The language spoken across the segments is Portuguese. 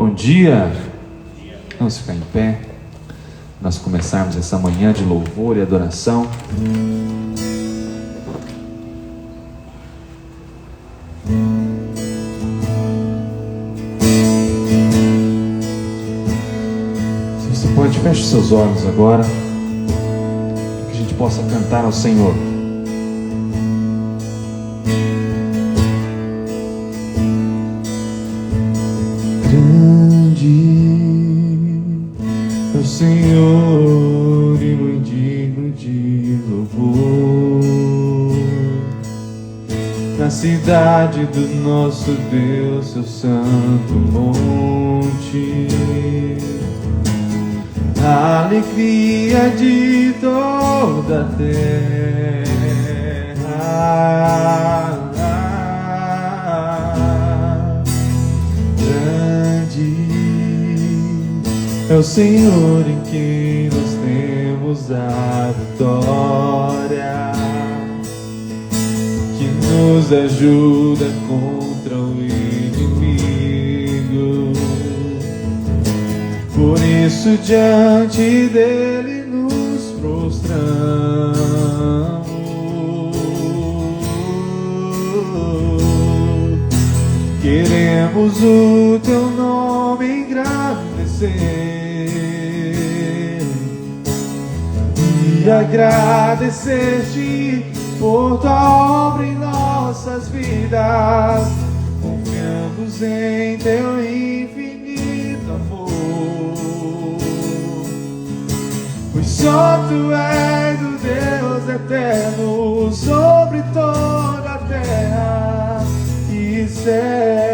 Bom dia! Vamos ficar em pé, nós começarmos essa manhã de louvor e adoração. Se você pode, feche os seus olhos agora, para que a gente possa cantar ao Senhor. Senhor, e muito digno de louvor, na cidade do nosso Deus, seu santo monte, a alegria de toda a terra. É o Senhor em quem nós temos a vitória, que nos ajuda contra o inimigo. Por isso diante dele nos prostramos, queremos o teu nome engrandecer e agradecer-te por tua obra em nossas vidas. Confiamos em teu infinito amor, pois só tu és o Deus eterno sobre toda a terra e céu.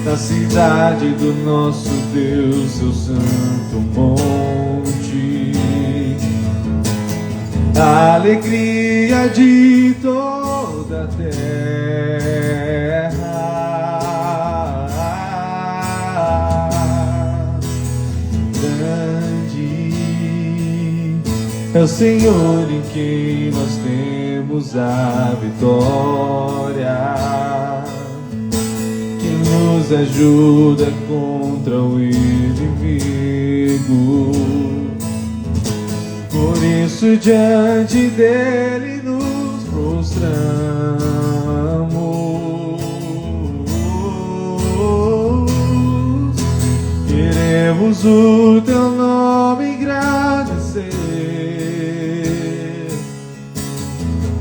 Na cidade do nosso Deus, seu santo monte, a alegria de toda a terra. Grande é o Senhor em quem nós temos a vitória, nos ajuda contra o inimigo. Por isso diante dele nos prostramos, queremos o teu nome engrandecer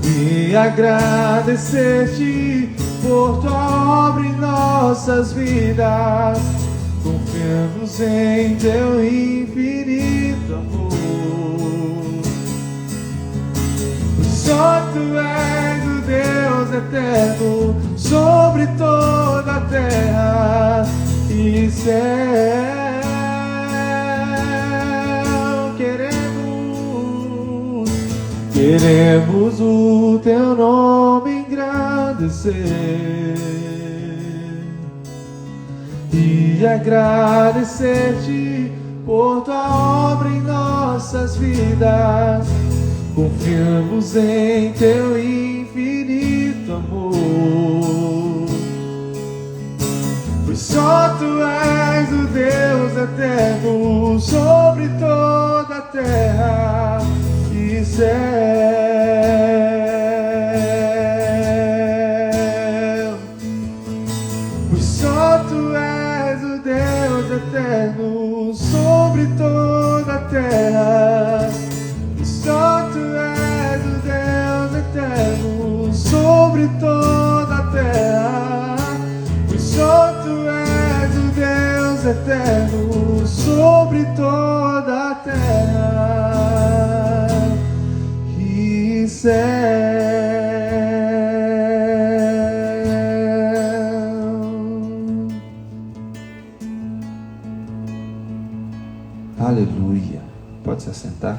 e agradecer-te por tua obra em nossas vidas. Confiamos em teu infinito amor, só tu és o Deus eterno sobre toda a terra e céu. Queremos o teu nome engrandecer e agradecer-te por tua obra em nossas vidas. Confiamos em teu infinito amor, pois só tu és o Deus eterno sobre toda a terra e céu. Eterno sobre toda a terra, e só tu és o Deus eterno sobre toda a terra, e só tu és o Deus eterno sobre toda a terra e céu. Aleluia. Pode se assentar.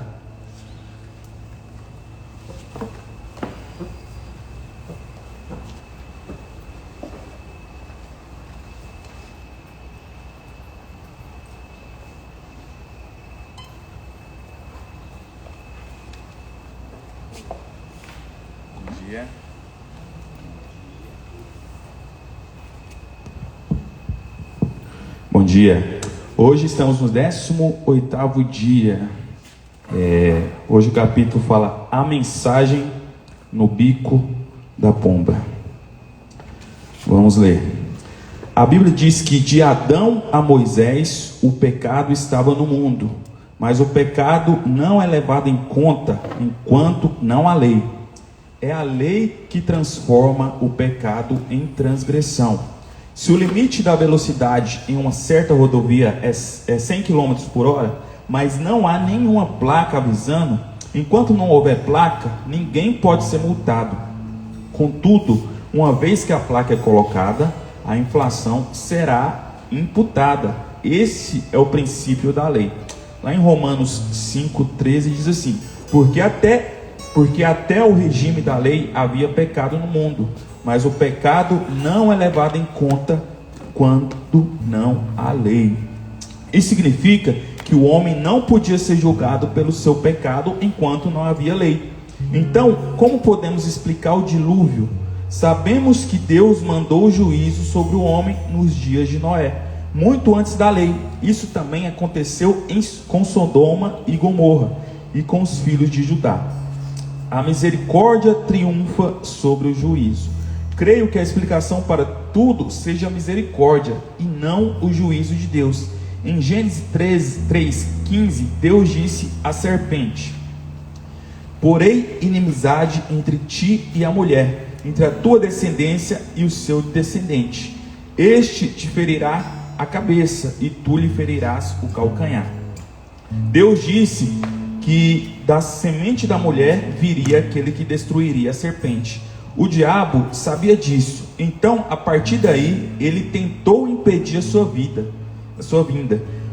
dia. Bom dia. Hoje estamos no 18º dia. Hoje o capítulo fala a mensagem no bico da pomba. Vamos ler. A Bíblia diz que de Adão a Moisés o pecado estava no mundo, mas o pecado não é levado em conta enquanto não há lei. É a lei que transforma o pecado em transgressão. Se o limite da velocidade em uma certa rodovia é 100 km por hora, mas não há nenhuma placa avisando, enquanto não houver placa, ninguém pode ser multado. Contudo, uma vez que a placa é colocada, a infração será imputada. Esse é o princípio da lei. Lá em Romanos 5,13 diz assim: porque até o regime da lei havia pecado no mundo, mas o pecado não é levado em conta quando não há lei. Isso significa que o homem não podia ser julgado pelo seu pecado enquanto não havia lei. Então, como podemos explicar o dilúvio? Sabemos que Deus mandou o juízo sobre o homem nos dias de Noé, muito antes da lei. Isso também aconteceu com Sodoma e Gomorra e com os filhos de Judá. A misericórdia triunfa sobre o juízo. Creio que a explicação para tudo seja a misericórdia e não o juízo de Deus. Em Gênesis 3:15, Deus disse à serpente: porém inimizade entre ti e a mulher, entre a tua descendência e o seu descendente. Este te ferirá a cabeça e tu lhe ferirás o calcanhar. Deus disse que da semente da mulher viria aquele que destruiria a serpente. O diabo sabia disso, então a partir daí ele tentou impedir a sua vinda.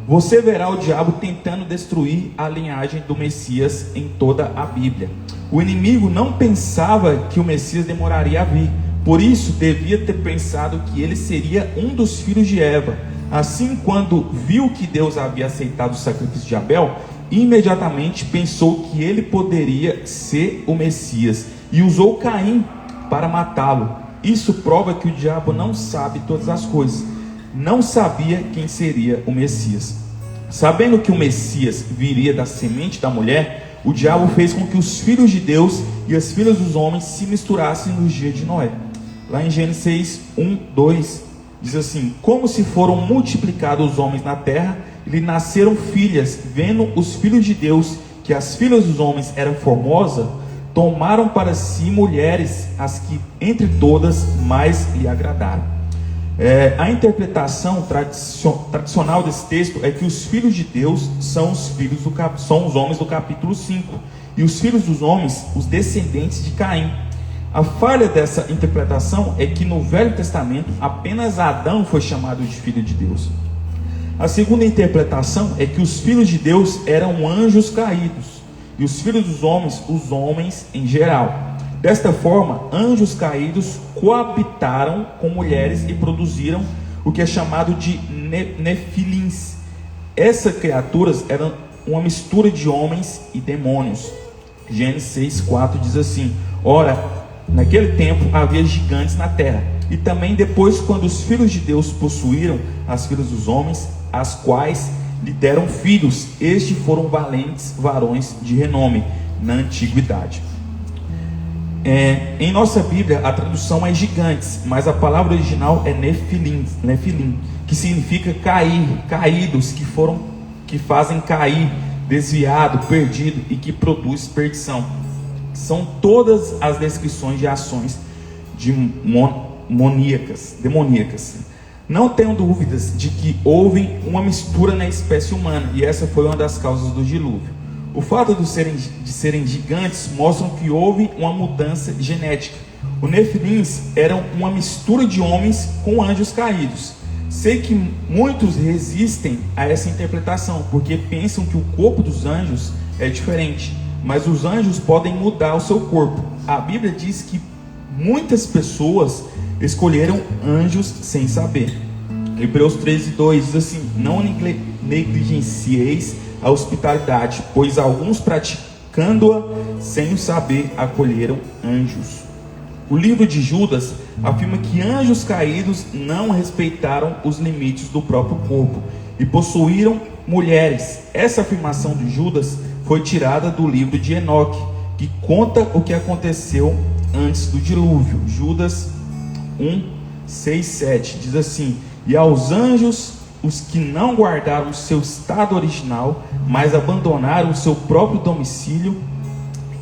Você verá o diabo tentando destruir a linhagem do Messias em toda a Bíblia. O inimigo não pensava que o Messias demoraria a vir, por isso devia ter pensado que ele seria um dos filhos de Eva. Assim, quando viu que Deus havia aceitado o sacrifício de Abel, imediatamente pensou que ele poderia ser o Messias e usou Caim para matá-lo. Isso prova que o diabo não sabe todas as coisas. Não sabia quem seria o Messias. Sabendo que o Messias viria da semente da mulher, o diabo fez com que os filhos de Deus e as filhas dos homens se misturassem nos dias de Noé. Lá em Gênesis 1:2 diz assim: como se foram multiplicados os homens na terra, lhe nasceram filhas. Vendo os filhos de Deus que as filhas dos homens eram formosas, tomaram para si mulheres, as que entre todas mais lhe agradaram. A interpretação tradicional desse texto é que os filhos de Deus são os homens do capítulo 5, e os filhos dos homens, os descendentes de Caim. A falha dessa interpretação é que no Velho Testamento apenas Adão foi chamado de filho de Deus. A segunda interpretação é que os filhos de Deus eram anjos caídos, e os filhos dos homens, os homens em geral. Desta forma, anjos caídos coabitaram com mulheres e produziram o que é chamado de nefilins. Essas criaturas eram uma mistura de homens e demônios. Gênesis 6:4 diz assim: ora, naquele tempo havia gigantes na terra, e também depois, quando os filhos de Deus possuíram as filhas dos homens, as quais lhe deram filhos, estes foram valentes varões de renome na antiguidade. Em nossa Bíblia a tradução é gigantes, mas a palavra original é nefilim, que significa cair, caídos, que fazem cair, desviado, perdido e que produz perdição. São todas as descrições de ações demoníacas. Não tenho dúvidas de que houve uma mistura na espécie humana, e essa foi uma das causas do dilúvio. O fato de serem gigantes mostram que houve uma mudança genética. Os nefilins eram uma mistura de homens com anjos caídos. Sei que muitos resistem a essa interpretação, porque pensam que o corpo dos anjos é diferente, mas os anjos podem mudar o seu corpo. A Bíblia diz que muitas pessoas escolheram anjos sem saber. Hebreus 13:2 diz assim: não negligencieis a hospitalidade, pois alguns praticando-a sem o saber acolheram anjos. O livro de Judas afirma que anjos caídos não respeitaram os limites do próprio corpo e possuíram mulheres. Essa afirmação de Judas foi tirada do livro de Enoque, que conta o que aconteceu antes do dilúvio. Judas 1, 6, 7 diz assim: e aos anjos, os que não guardaram seu estado original, mas abandonaram o seu próprio domicílio,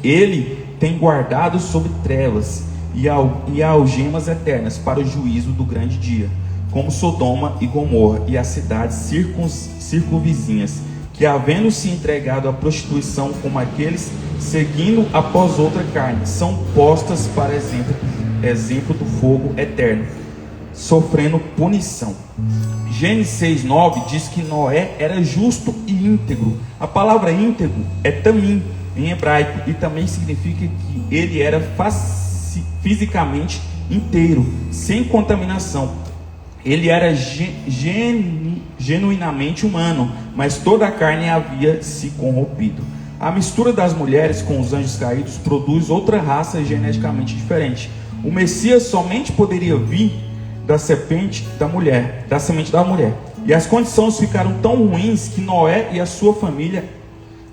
ele tem guardado sob trevas e algemas eternas para o juízo do grande dia, como Sodoma e Gomorra e as cidades circunvizinhas, que havendo se entregado à prostituição como aqueles seguindo após outra carne, são postas para exemplo do fogo eterno, sofrendo punição. Gênesis 6:9 diz que Noé era justo e íntegro. A palavra íntegro é tamim em hebraico, e também significa que ele era fisicamente inteiro, sem contaminação. Ele era genuinamente humano, mas toda a carne havia se corrompido. A mistura das mulheres com os anjos caídos produz outra raça geneticamente diferente. O Messias somente poderia vir da semente da mulher, da semente da mulher. E as condições ficaram tão ruins que Noé e a sua família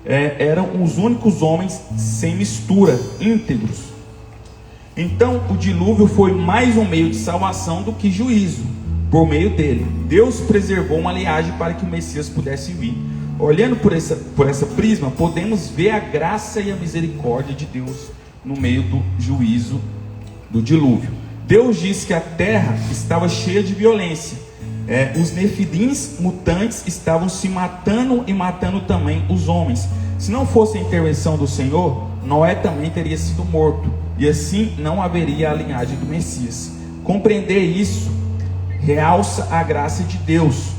eram os únicos homens sem mistura, íntegros. Então o dilúvio foi mais um meio de salvação do que juízo. Por meio dele, Deus preservou uma linhagem para que o Messias pudesse vir. Olhando por essa prisma, podemos ver a graça e a misericórdia de Deus no meio do juízo do dilúvio. Deus disse que a terra estava cheia de violência. Os nefilins mutantes estavam se matando e matando também os homens. Se não fosse a intervenção do Senhor, Noé também teria sido morto, e assim não haveria a linhagem do Messias. Compreender isso realça a graça de Deus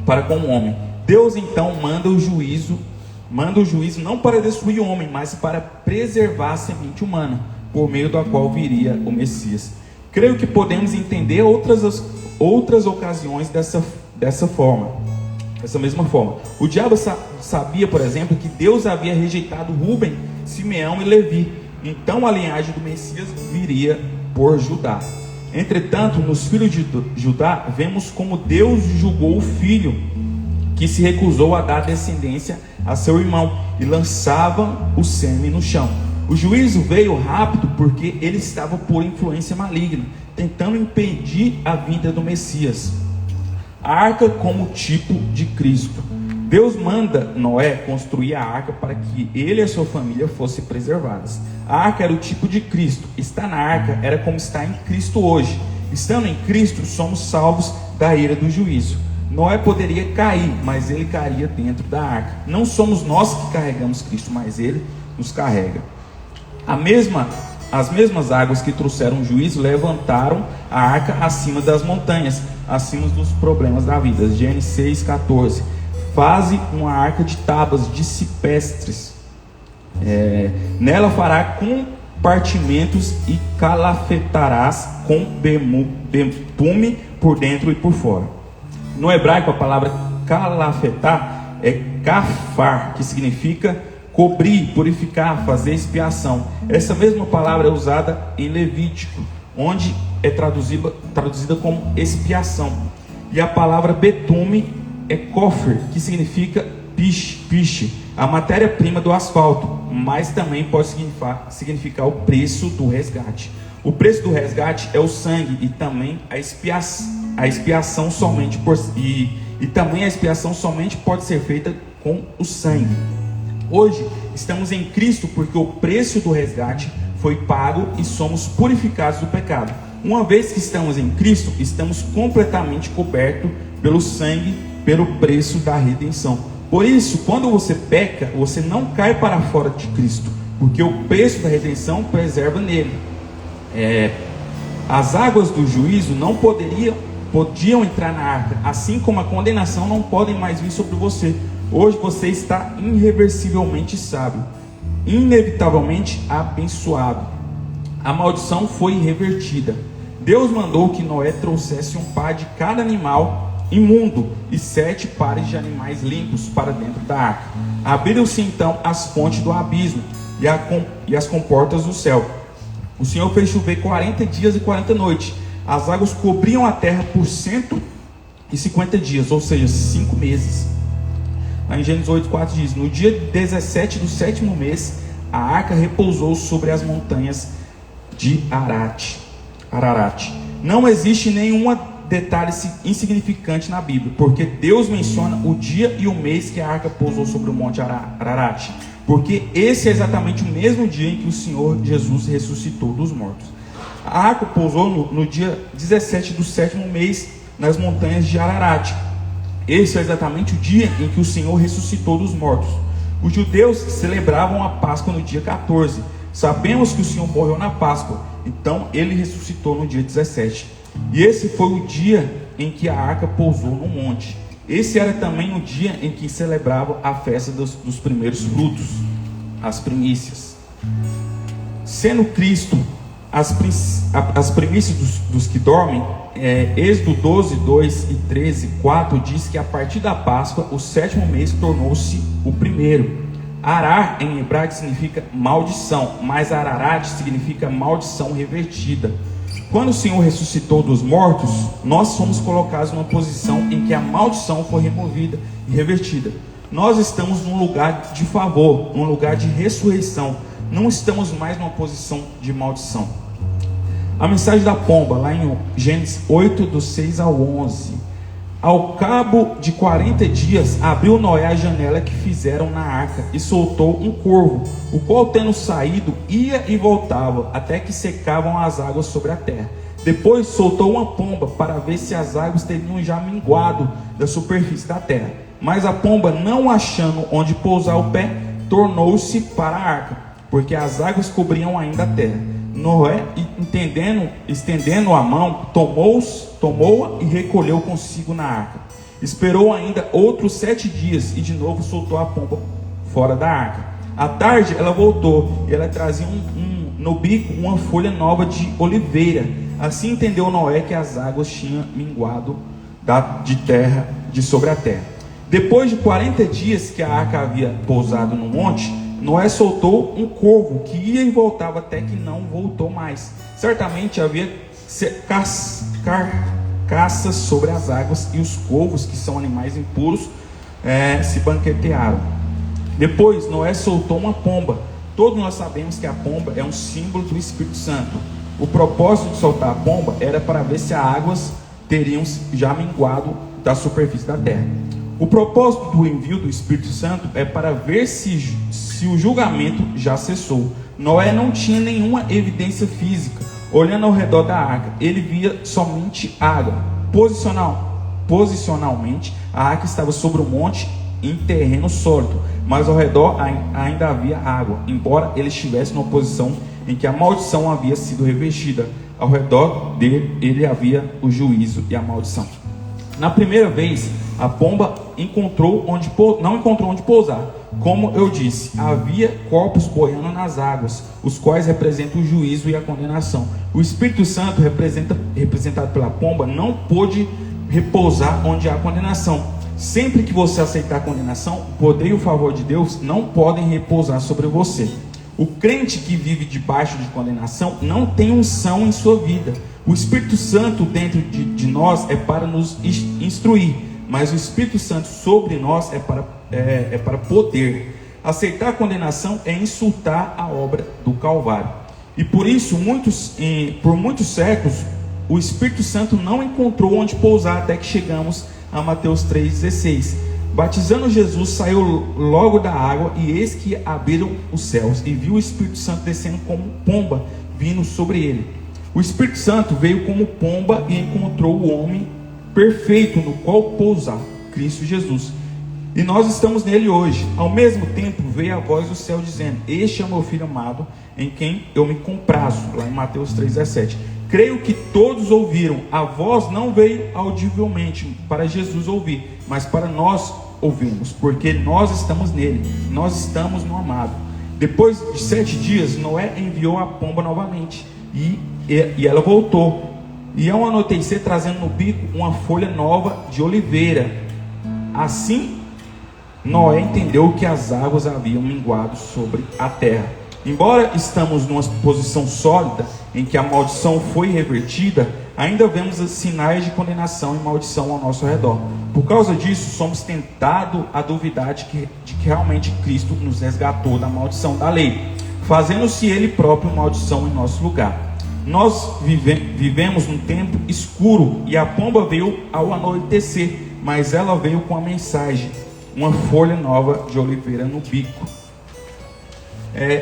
para com o homem. Deus então manda o juízo não para destruir o homem, mas para preservar a semente humana, por meio da qual viria o Messias. Creio que podemos entender outras ocasiões dessa mesma forma. O diabo sabia, por exemplo, que Deus havia rejeitado Rúben, Simeão e Levi. Então a linhagem do Messias viria por Judá. Entretanto, nos filhos de Judá, vemos como Deus julgou o filho que se recusou a dar descendência a seu irmão e lançava o sêmen no chão. O juízo veio rápido porque ele estava por influência maligna, tentando impedir a vinda do Messias. A arca como tipo de Cristo. Deus manda Noé construir a arca para que ele e a sua família fossem preservados. A arca era o tipo de Cristo. Estar na arca era como estar em Cristo hoje. Estando em Cristo, somos salvos da ira do juízo. Noé poderia cair, mas ele cairia dentro da arca. Não somos nós que carregamos Cristo, mas ele nos carrega. As mesmas águas que trouxeram juízo levantaram a arca acima das montanhas, acima dos problemas da vida. Gênesis 6:14. Faze uma arca de tábuas de cipestres. Nela fará compartimentos e calafetarás com betume por dentro e por fora. No hebraico, a palavra calafetar é kafar, que significa cobrir, purificar, fazer expiação. Essa mesma palavra é usada em Levítico, onde é traduzida como expiação. E a palavra betume é kofer, que significa piche, a matéria-prima do asfalto, mas também pode significar o preço do resgate. O preço do resgate é o sangue e também a expiação somente também a expiação somente pode ser feita com o sangue. Hoje estamos em Cristo porque o preço do resgate foi pago e somos purificados do pecado. Uma vez que estamos em Cristo, estamos completamente cobertos pelo sangue, pelo preço da redenção. Por isso, quando você peca, você não cai para fora de Cristo, porque o preço da redenção preserva nele. As águas do juízo não podiam entrar na arca, assim como a condenação não podem mais vir sobre você. Hoje você está irreversivelmente sábio, inevitavelmente abençoado. A maldição foi revertida. Deus mandou que Noé trouxesse um par de cada animal imundo e 7 pares de animais limpos para dentro da arca. Abriram-se então as fontes do abismo e as comportas do céu. O Senhor fez chover 40 dias e 40 noites. As águas cobriam a terra por 150 dias, ou seja, 5 meses. Lá em Gênesis 8:4 diz: no dia 17 do sétimo mês, a arca repousou sobre as montanhas de Ararat. Não existe nenhum detalhe insignificante na Bíblia, porque Deus menciona o dia e o mês que a arca pousou sobre o monte Ararat, porque esse é exatamente o mesmo dia em que o Senhor Jesus ressuscitou dos mortos. A arca pousou no dia 17 do sétimo mês nas montanhas de Ararat. Esse é exatamente o dia em que o Senhor ressuscitou dos mortos. Os judeus celebravam a Páscoa no dia 14. Sabemos que o Senhor morreu na Páscoa, então ele ressuscitou no dia 17. E esse foi o dia em que a arca pousou no monte. Esse era também o dia em que celebravam a festa dos primeiros frutos, as primícias. Sendo Cristo as primícias dos que dormem, Êxodo 12, 2 e 13, 4 diz que a partir da Páscoa, o sétimo mês tornou-se o primeiro. Arar em hebraico significa maldição, mas Ararat significa maldição revertida. Quando o Senhor ressuscitou dos mortos, nós fomos colocados numa posição em que a maldição foi removida e revertida. Nós estamos num lugar de favor, num lugar de ressurreição. Não estamos mais numa posição de maldição. A mensagem da pomba, lá em Gênesis 8, do 6 ao 11. Ao cabo de 40 dias, abriu Noé a janela que fizeram na arca e soltou um corvo, o qual, tendo saído, ia e voltava, até que secavam as águas sobre a terra. Depois soltou uma pomba para ver se as águas teriam já minguado da superfície da terra. Mas a pomba, não achando onde pousar o pé, tornou-se para a arca, porque as águas cobriam ainda a terra. Noé, estendendo a mão, tomou-a e recolheu consigo na arca. Esperou ainda outros 7 dias e de novo soltou a pomba fora da arca. À tarde ela voltou e ela trazia no bico uma folha nova de oliveira. Assim entendeu Noé que as águas tinham minguado de sobre a terra. Depois de 40 dias que a arca havia pousado no monte, Noé soltou um corvo que ia e voltava até que não voltou mais. Certamente havia caças sobre as águas, e os corvos, que são animais impuros, se banquetearam. Depois Noé soltou uma pomba. Todos nós sabemos que a pomba é um símbolo do Espírito Santo. O propósito de soltar a pomba era para ver se as águas teriam já minguado da superfície da terra. O propósito do envio do Espírito Santo é para ver se o julgamento já cessou. Noé não tinha nenhuma evidência física. Olhando ao redor da arca, ele via somente água. Posicionalmente, a arca estava sobre o monte em terreno sólido, mas ao redor ainda havia água, embora ele estivesse numa posição em que a maldição havia sido revestida. Ao redor dele, ele havia o juízo e a maldição. Na primeira vez, a pomba não encontrou onde pousar. Como eu disse, havia corpos boiando nas águas, os quais representam o juízo e a condenação. O Espírito Santo, representado pela pomba, não pôde repousar onde há condenação. Sempre que você aceitar a condenação, o poder e o favor de Deus não podem repousar sobre você. O crente que vive debaixo de condenação não tem unção em sua vida. O Espírito Santo dentro de nós é para nos instruir, mas o Espírito Santo sobre nós é para poder. Aceitar a condenação é insultar a obra do Calvário. E por isso, por muitos séculos, o Espírito Santo não encontrou onde pousar até que chegamos a Mateus 3,16. Batizando Jesus, saiu logo da água, e eis que abriram os céus, e viu o Espírito Santo descendo como pomba, vindo sobre ele. O Espírito Santo veio como pomba e encontrou o homem perfeito no qual pousar, Cristo Jesus. E nós estamos nele hoje. Ao mesmo tempo veio a voz do céu dizendo: este é o meu filho amado, em quem eu me comprazo. Lá em Mateus 3,17. Creio que todos ouviram. A voz não veio audivelmente para Jesus ouvir, mas para nós ouvirmos, porque nós estamos nele, nós estamos no amado. Depois de 7 dias, Noé enviou a pomba novamente, e ela voltou, e ao anoitecer, trazendo no bico uma folha nova de oliveira. Assim Noé entendeu que as águas haviam minguado sobre a terra. Embora estamos numa posição sólida em que a maldição foi revertida, ainda vemos sinais de condenação e maldição ao nosso redor. Por causa disso, somos tentados a duvidar de que realmente Cristo nos resgatou da maldição da lei, fazendo-se Ele próprio maldição em nosso lugar. Nós vivemos num tempo escuro e a pomba veio ao anoitecer, mas ela veio com a mensagem, uma folha nova de oliveira no bico.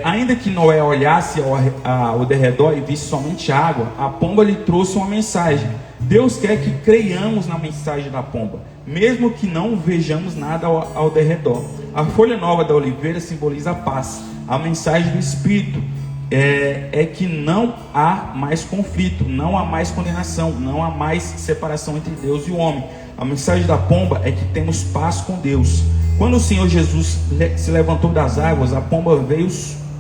Ainda que Noé olhasse ao derredor e visse somente água, a pomba lhe trouxe uma mensagem. Deus quer que creiamos na mensagem da pomba, mesmo que não vejamos nada ao derredor. A folha nova da oliveira simboliza a paz. A mensagem do Espírito é que não há mais conflito, não há mais condenação, não há mais separação entre Deus e o homem. A mensagem da pomba é que temos paz com Deus. Quando o Senhor Jesus se levantou das águas, a pomba veio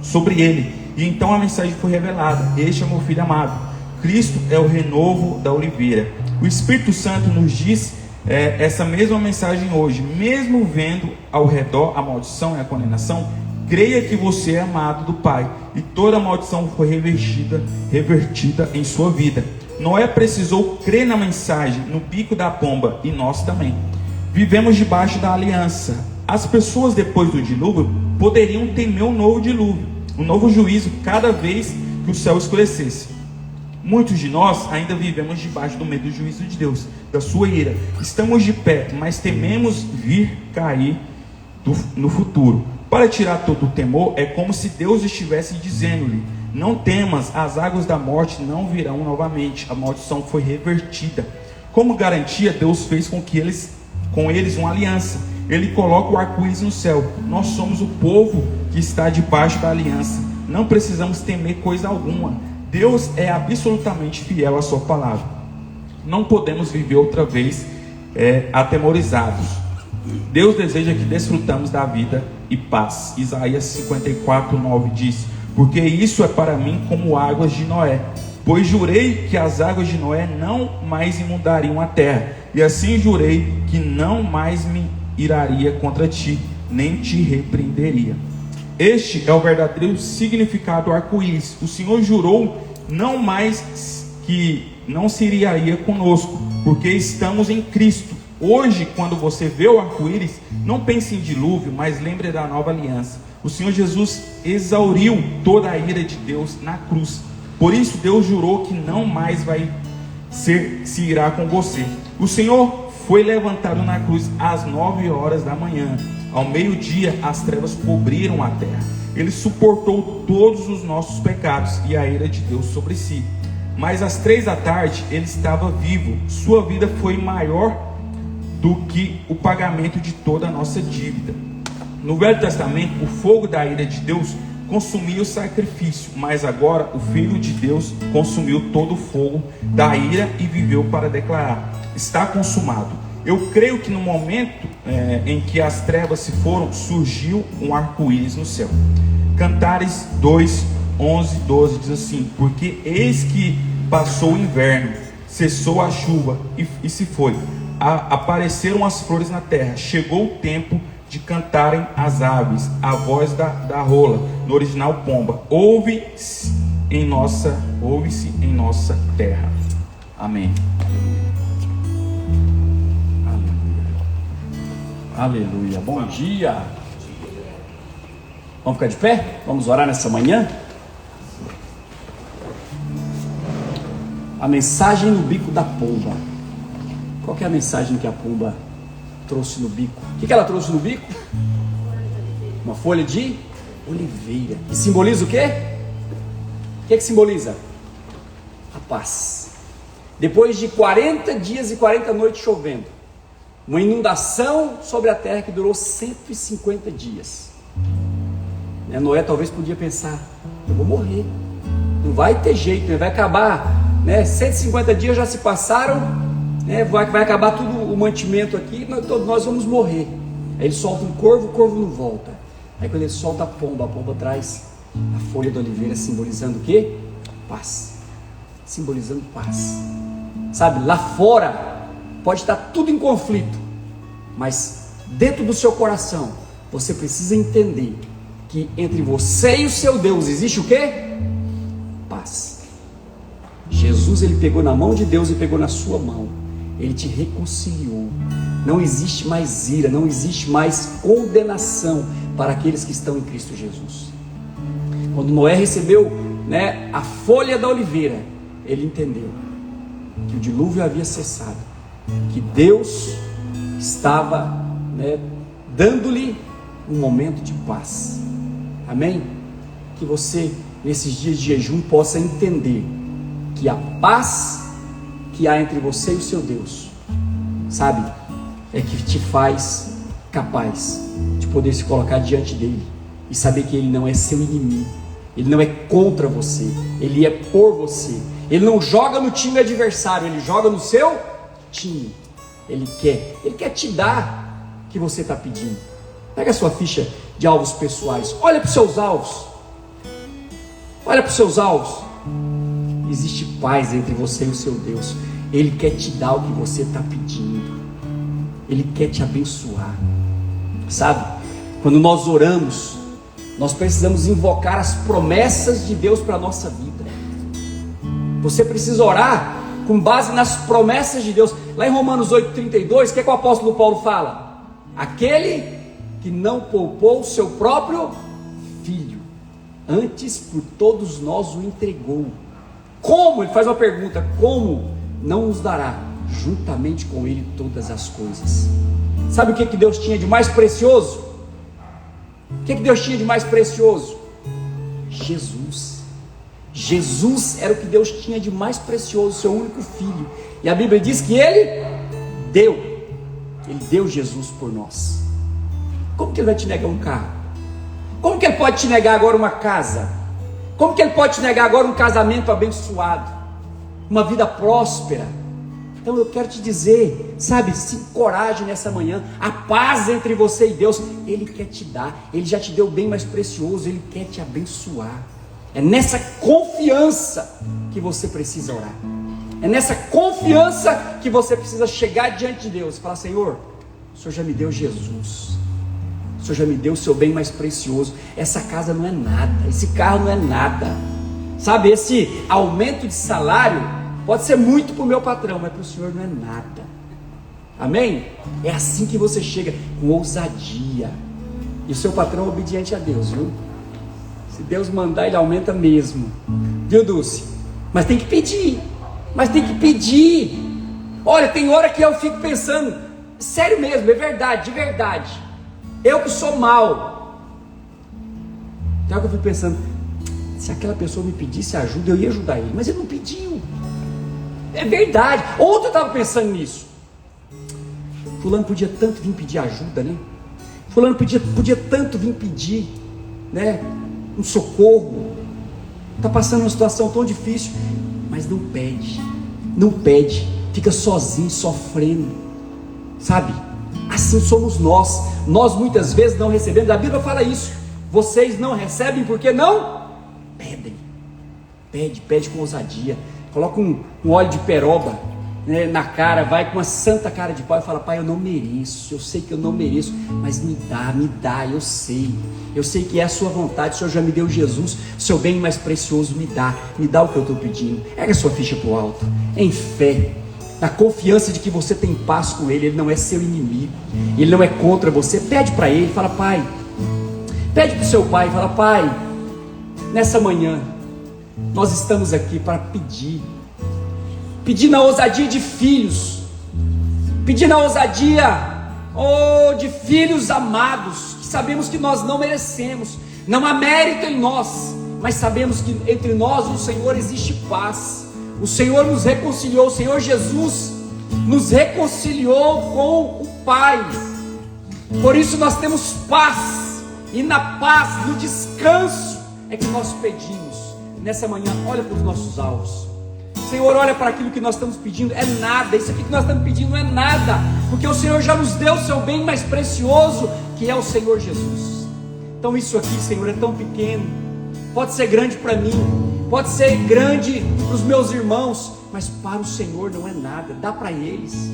sobre ele, e então a mensagem foi revelada: este é meu filho amado. Cristo é o renovo da oliveira. O Espírito Santo nos diz essa mesma mensagem hoje. Mesmo vendo ao redor a maldição e a condenação, creia que você é amado do Pai, e toda a maldição foi revertida em sua vida. Noé precisou crer na mensagem, no bico da pomba, e nós também. Vivemos debaixo da aliança. As pessoas depois do dilúvio poderiam temer um novo dilúvio, um novo juízo cada vez que o céu escurecesse. Muitos de nós ainda vivemos debaixo do medo do juízo de Deus, da sua ira. Estamos de pé, mas tememos vir cair no futuro. Para tirar todo o temor, é como se Deus estivesse dizendo-lhe: não temas, as águas da morte não virão novamente. A maldição foi revertida. Como garantia, Deus fez com eles uma aliança. Ele coloca o arco-íris no céu. Nós somos o povo que está debaixo da aliança. Não precisamos temer coisa alguma. Deus é absolutamente fiel à sua palavra. Não podemos viver outra vez atemorizados. Deus deseja que desfrutamos da vida e paz. Isaías 54:9 diz: porque isso é para mim como águas de Noé, pois jurei que as águas de Noé não mais inundariam a terra, e assim jurei que não mais me iraria contra ti, nem te repreenderia. Este é o verdadeiro significado do arco-íris. O Senhor jurou não mais que não se iraria conosco, porque estamos em Cristo. Hoje, quando você vê o arco-íris, não pense em dilúvio, mas lembre da nova aliança. O Senhor Jesus exauriu toda a ira de Deus na cruz. Por isso Deus jurou que não mais vai se irá com você. O Senhor foi levantado na cruz às 9 horas da manhã. Ao meio-dia as trevas cobriram a terra. Ele suportou todos os nossos pecados e a ira de Deus sobre si. Mas às 3 da tarde ele estava vivo. Sua vida foi maior do que o pagamento de toda a nossa dívida. No Velho Testamento, o fogo da ira de Deus consumia o sacrifício, mas agora o Filho de Deus consumiu todo o fogo da ira e viveu para declarar: está consumado. Eu creio que no momento em que as trevas se foram, surgiu um arco-íris no céu. Cantares 2:11-12 diz assim: porque eis que passou o inverno, cessou a chuva e se foi. Apareceram as flores na terra, chegou o tempo de cantarem as aves, a voz da rola, no original pomba, ouve-se em nossa terra. Amém. Aleluia. Bom dia. Vamos ficar de pé? Vamos orar nessa manhã? A mensagem no bico da pomba. Qual que é a mensagem que a pomba trouxe no bico? O que ela trouxe no bico? Uma folha de oliveira. Que simboliza o quê? O que simboliza? A paz. Depois de 40 dias e 40 noites chovendo, uma inundação sobre a terra que durou 150 dias. Noé talvez podia pensar: eu vou morrer, não vai ter jeito, vai acabar, 150 dias já se passaram, vai acabar tudo o mantimento aqui, nós vamos morrer. Aí ele solta um corvo, o corvo não volta. Aí quando ele solta a pomba traz a folha da oliveira, simbolizando o quê? Paz. Simbolizando paz. Sabe, lá fora pode estar tudo em conflito, mas dentro do seu coração você precisa entender que entre você e o seu Deus existe o quê? Paz. Jesus, ele pegou na mão de Deus e pegou na sua mão. Ele te reconciliou. Não existe mais ira, não existe mais condenação para aqueles que estão em Cristo Jesus. Quando Noé recebeu, a folha da oliveira, ele entendeu que o dilúvio havia cessado, que Deus estava dando-lhe um momento de paz. Amém? Que você, nesses dias de jejum, possa entender que a paz que há entre você e o seu Deus, sabe, é que te faz capaz de poder se colocar diante dele e saber que ele não é seu inimigo, ele não é contra você, ele é por você. Ele não joga no time adversário, ele joga no seu time. Ele quer te dar o que você está pedindo. Pega a sua ficha de alvos pessoais, olha para os seus alvos, olha para os seus alvos. Existe paz entre você e o seu Deus. Ele quer te dar o que você está pedindo, ele quer te abençoar. Sabe, quando nós oramos, nós precisamos invocar as promessas de Deus para a nossa vida. Você precisa orar com base nas promessas de Deus. Lá em Romanos 8,32, o que é que o apóstolo Paulo fala? Aquele que não poupou o seu próprio filho, antes por todos nós o entregou. Como? Ele faz uma pergunta: como não nos dará juntamente com ele todas as coisas? Sabe o que Deus tinha de mais precioso? O que Deus tinha de mais precioso? Jesus. Jesus era o que Deus tinha de mais precioso, seu único filho. E a Bíblia diz que Ele deu Jesus por nós. Como que Ele vai te negar um carro? Como que Ele pode te negar agora uma casa? Como que Ele pode te negar agora um casamento abençoado? Uma vida próspera? Então eu quero te dizer, sabe, se encoraje nessa manhã. A paz entre você e Deus, Ele quer te dar. Ele já te deu o bem mais precioso, Ele quer te abençoar. É nessa confiança que você precisa orar. É nessa confiança que você precisa chegar diante de Deus e falar: Senhor, o Senhor já me deu Jesus, o Senhor já me deu o seu bem mais precioso. Essa casa não é nada, esse carro não é nada, sabe, esse aumento de salário pode ser muito para o meu patrão, mas para o Senhor não é nada. Amém? É assim que você chega, com ousadia. E o seu patrão é obediente a Deus, viu? Se Deus mandar, Ele aumenta mesmo, viu, Dulce? Mas tem que pedir, Olha, tem hora que eu fico pensando, sério mesmo, é verdade, de verdade, eu que sou mal, tem hora que eu fico pensando, se aquela pessoa me pedisse ajuda, eu ia ajudar ele, mas ele não pediu. É verdade. Ontem eu estava pensando nisso. Fulano podia tanto vir pedir ajuda, né? Fulano podia tanto vir pedir, um socorro. Está passando uma situação tão difícil, mas não pede, fica sozinho, sofrendo, sabe? Assim somos nós muitas vezes não recebemos. A Bíblia fala isso: vocês não recebem porque não pedem. Pede com ousadia. Coloca um óleo de peroba na cara, vai com uma santa cara de pau e fala: Pai, eu não mereço, eu sei que eu não mereço, mas me dá, eu sei que é a sua vontade, o Senhor já me deu Jesus, o seu bem mais precioso, me dá o que eu estou pedindo. Erga a sua ficha para o alto, em fé, na confiança de que você tem paz com Ele. Ele não é seu inimigo, Ele não é contra você. Pede para Ele, fala: Pai, pede para o seu Pai, fala: Pai, nessa manhã nós estamos aqui para pedir na ousadia de filhos, pedir na ousadia, de filhos amados, que sabemos que nós não merecemos, não há mérito em nós, mas sabemos que entre nós e o Senhor existe paz. O Senhor nos reconciliou, o Senhor Jesus nos reconciliou com o Pai, por isso nós temos paz, e na paz, no descanso, é que nós pedimos. Nessa manhã, olha para os nossos alvos, Senhor, olha para aquilo que nós estamos pedindo, é nada, isso aqui que nós estamos pedindo não é nada, porque o Senhor já nos deu o seu bem mais precioso, que é o Senhor Jesus. Então isso aqui, Senhor, é tão pequeno, pode ser grande para mim, pode ser grande para os meus irmãos, mas para o Senhor não é nada. Dá para eles.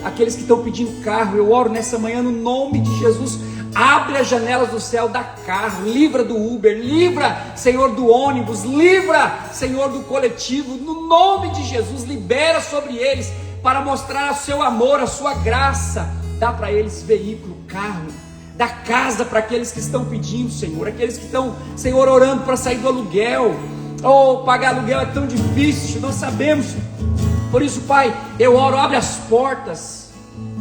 Aqueles que estão pedindo carro, eu oro nessa manhã no nome de Jesus, Abre as janelas do céu, dá carro, livra do Uber, livra, Senhor, do ônibus, livra, Senhor, do coletivo, no nome de Jesus, libera sobre eles, para mostrar o seu amor, a sua graça. Dá para eles veículo, carro, dá casa para aqueles que estão pedindo, Senhor, aqueles que estão, Senhor, orando para sair do aluguel. Oh, pagar aluguel é tão difícil, nós sabemos. Por isso, Pai, eu oro, abre as portas,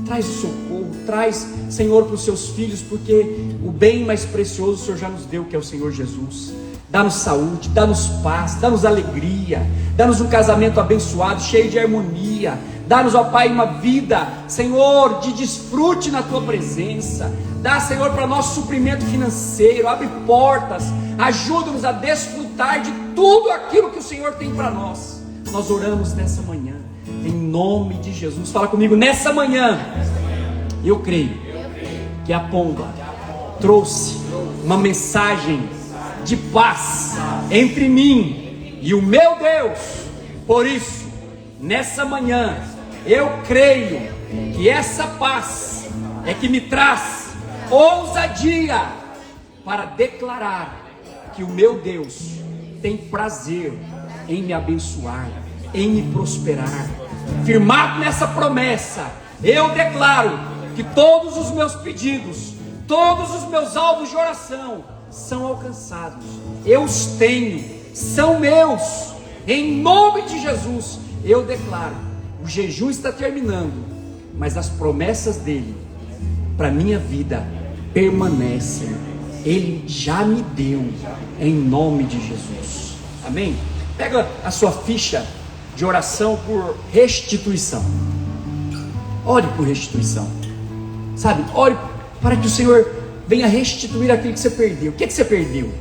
traz o socorro, traz, Senhor, para os seus filhos, porque o bem mais precioso o Senhor já nos deu, que é o Senhor Jesus. Dá-nos saúde, dá-nos paz, dá-nos alegria, dá-nos um casamento abençoado, cheio de harmonia. Dá-nos, ó Pai, uma vida, Senhor, de desfrute na Tua presença. Dá, Senhor, para nosso suprimento financeiro, abre portas, ajuda-nos a desfrutar de tudo aquilo que o Senhor tem para nós. Nós oramos nessa manhã, em nome de Jesus. Fala comigo, nessa manhã, eu creio que a pomba trouxe uma mensagem de paz entre mim e o meu Deus. Por isso, nessa manhã, eu creio que essa paz é que me traz ousadia para declarar que o meu Deus tem prazer em me abençoar, em me prosperar. Firmado nessa promessa, eu declaro que todos os meus pedidos, todos os meus alvos de oração são alcançados. Eu os tenho, são meus. Em nome de Jesus, eu declaro: o jejum está terminando, mas as promessas dele para minha vida permanecem. Ele já me deu, em nome de Jesus. Amém? Pega a sua ficha de oração por restituição. Ore por restituição. Sabe, ore para que o Senhor venha restituir aquilo que você perdeu. O que você perdeu?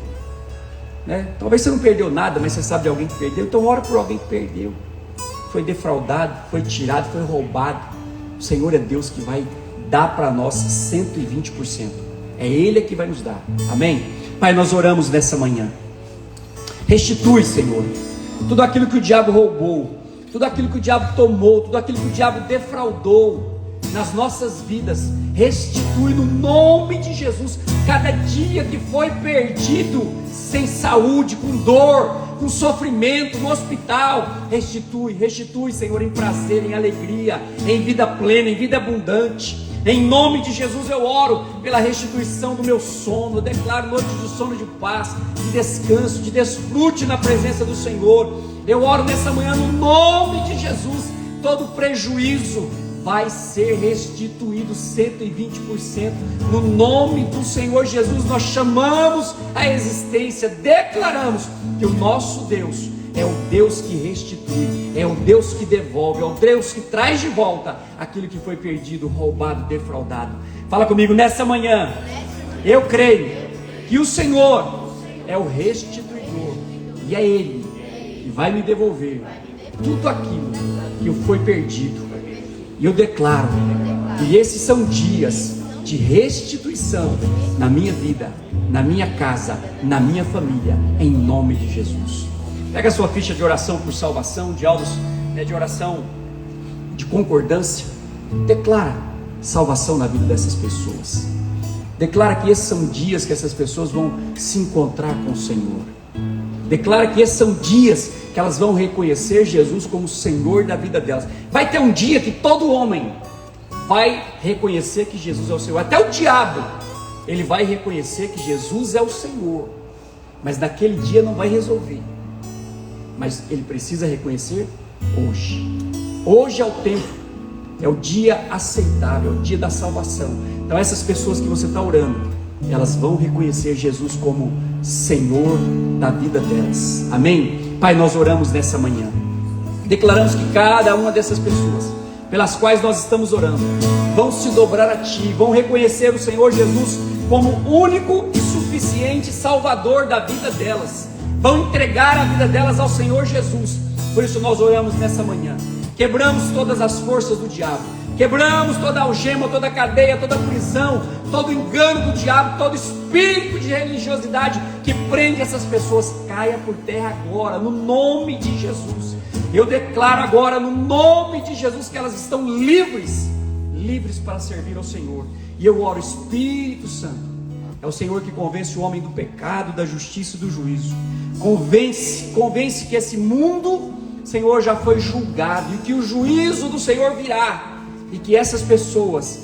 Né? Talvez você não perdeu nada, mas você sabe de alguém que perdeu. Então ora por alguém que perdeu. Foi defraudado, foi tirado, foi roubado. O Senhor é Deus que vai dar para nós 120%. É Ele que vai nos dar. Amém? Pai, nós oramos nessa manhã. Restitui, Senhor, tudo aquilo que o diabo roubou, tudo aquilo que o diabo tomou, tudo aquilo que o diabo defraudou nas nossas vidas. Restitui no nome de Jesus. Cada dia que foi perdido sem saúde, com dor, com sofrimento no hospital, restitui, Senhor, em prazer, em alegria, em vida plena, em vida abundante. Em nome de Jesus eu oro pela restituição do meu sono. Eu declaro noites de sono de paz, de descanso, de desfrute na presença do Senhor. Eu oro nessa manhã no nome de Jesus. Todo prejuízo vai ser restituído 120%. No nome do Senhor Jesus nós chamamos a existência, declaramos que o nosso Deus é o Deus que restitui, é o Deus que devolve, é o Deus que traz de volta aquilo que foi perdido, roubado, defraudado. Fala comigo, nessa manhã, eu creio que o Senhor é o restituidor, e é Ele que vai me devolver tudo aquilo que foi perdido. E eu declaro que esses são dias de restituição na minha vida, na minha casa, na minha família, em nome de Jesus. Pega a sua ficha de oração por salvação, de alvos, de oração de concordância. Declara salvação na vida dessas pessoas. Declara que esses são dias que essas pessoas vão se encontrar com o Senhor. Declara que esses são dias que elas vão reconhecer Jesus como Senhor da vida delas. Vai ter um dia que todo homem vai reconhecer que Jesus é o Senhor. Até o diabo, ele vai reconhecer que Jesus é o Senhor. Mas naquele dia não vai resolver. Mas ele precisa reconhecer hoje. Hoje é o tempo, é o dia aceitável, é o dia da salvação. Então essas pessoas que você está orando, elas vão reconhecer Jesus como Senhor da vida delas. Amém? Pai, nós oramos nessa manhã. Declaramos que cada uma dessas pessoas pelas quais nós estamos orando vão se dobrar a Ti, vão reconhecer o Senhor Jesus como único e suficiente Salvador da vida delas. Vão entregar a vida delas ao Senhor Jesus. Por isso nós oramos nessa manhã. Quebramos todas as forças do diabo. Quebramos toda algema, toda cadeia, toda prisão, todo engano do diabo, todo espírito de religiosidade que prende essas pessoas. Caia por terra agora, no nome de Jesus. Eu declaro agora, no nome de Jesus, que elas estão livres livres para servir ao Senhor. E eu oro, Espírito Santo, é o Senhor que convence o homem do pecado, da justiça e do juízo. Convence que esse mundo, Senhor, já foi julgado e que o juízo do Senhor virá, e que essas pessoas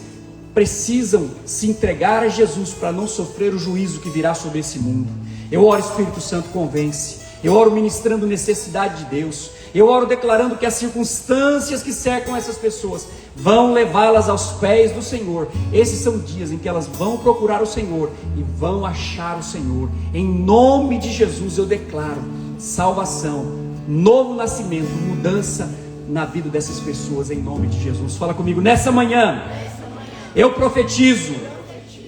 precisam se entregar a Jesus para não sofrer o juízo que virá sobre esse mundo. Eu oro, Espírito Santo, convence. Eu oro ministrando necessidade de Deus. Eu oro declarando que as circunstâncias que cercam essas pessoas vão levá-las aos pés do Senhor. Esses são dias em que elas vão procurar o Senhor e vão achar o Senhor. Em nome de Jesus eu declaro salvação, novo nascimento, mudança na vida dessas pessoas, em nome de Jesus. Fala comigo nessa manhã. Eu profetizo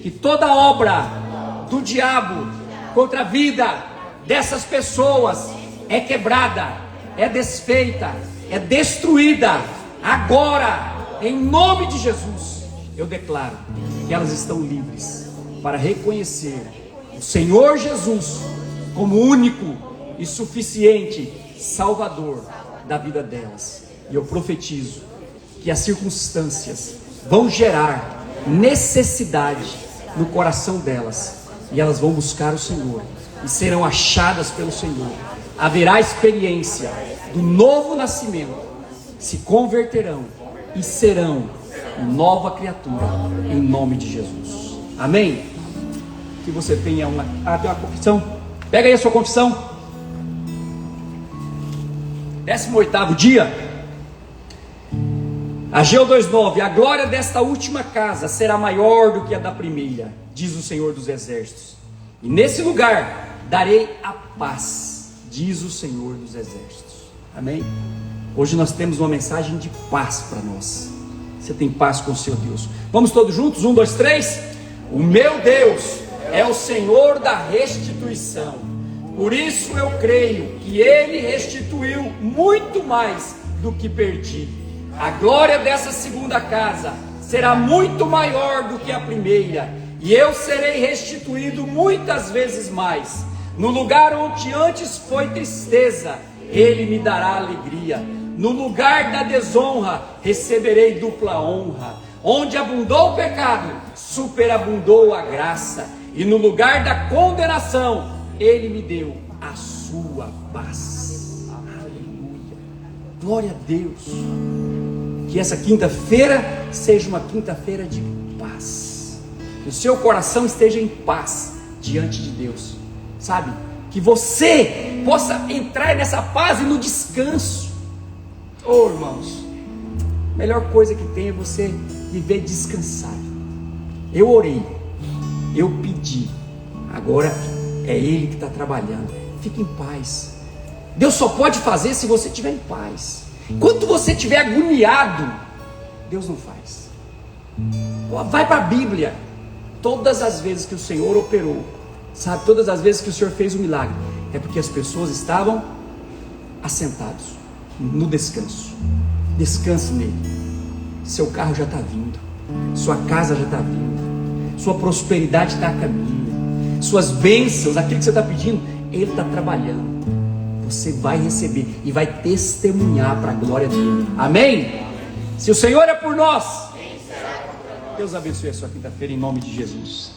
que toda obra do diabo contra a vida dessas pessoas é quebrada, é desfeita, é destruída agora, em nome de Jesus. Eu declaro que elas estão livres para reconhecer o Senhor Jesus como único e suficiente Salvador da vida delas. E eu profetizo que as circunstâncias vão gerar necessidade no coração delas, e elas vão buscar o Senhor e serão achadas pelo Senhor. Haverá experiência do novo nascimento, se converterão e serão nova criatura em nome de Jesus. Amém? Que você tenha uma confissão. Pega aí a sua confissão. 18º dia. Ageu 2:9. A glória desta última casa será maior do que a da primeira, diz o Senhor dos Exércitos. E nesse lugar darei a paz, diz o Senhor dos Exércitos. Amém? Hoje nós temos uma mensagem de paz para nós. Você tem paz com o seu Deus. Vamos todos juntos? 1, 2, 3. O meu Deus é o Senhor da restituição. Por isso eu creio que Ele restituiu muito mais do que perdi. A glória dessa segunda casa será muito maior do que a primeira, e eu serei restituído muitas vezes mais. No lugar onde antes foi tristeza, Ele me dará alegria. No lugar da desonra, receberei dupla honra. Onde abundou o pecado, superabundou a graça. E no lugar da condenação, Ele me deu a sua paz. Aleluia. Glória a Deus. Que essa quinta-feira seja uma quinta-feira de paz. Que o seu coração esteja em paz diante de Deus. Sabe? Que você possa entrar nessa paz e no descanso. Oh, irmãos, a melhor coisa que tem é você viver descansado. Eu orei, eu pedi, agora é Ele que está trabalhando. Fique em paz. Deus só pode fazer se você estiver em paz. Enquanto você estiver agoniado, Deus não faz. Vai para a Bíblia. Todas as vezes que o Senhor operou, sabe, todas as vezes que o Senhor fez um milagre, é porque as pessoas estavam assentados no descanso. Descanse nele. Seu carro já está vindo, sua casa já está vindo, sua prosperidade está a caminho, suas bênçãos, aquilo que você está pedindo, Ele está trabalhando. Você vai receber e vai testemunhar para a glória dele. Amém? Se o Senhor é por nós, Deus abençoe a sua quinta-feira em nome de Jesus.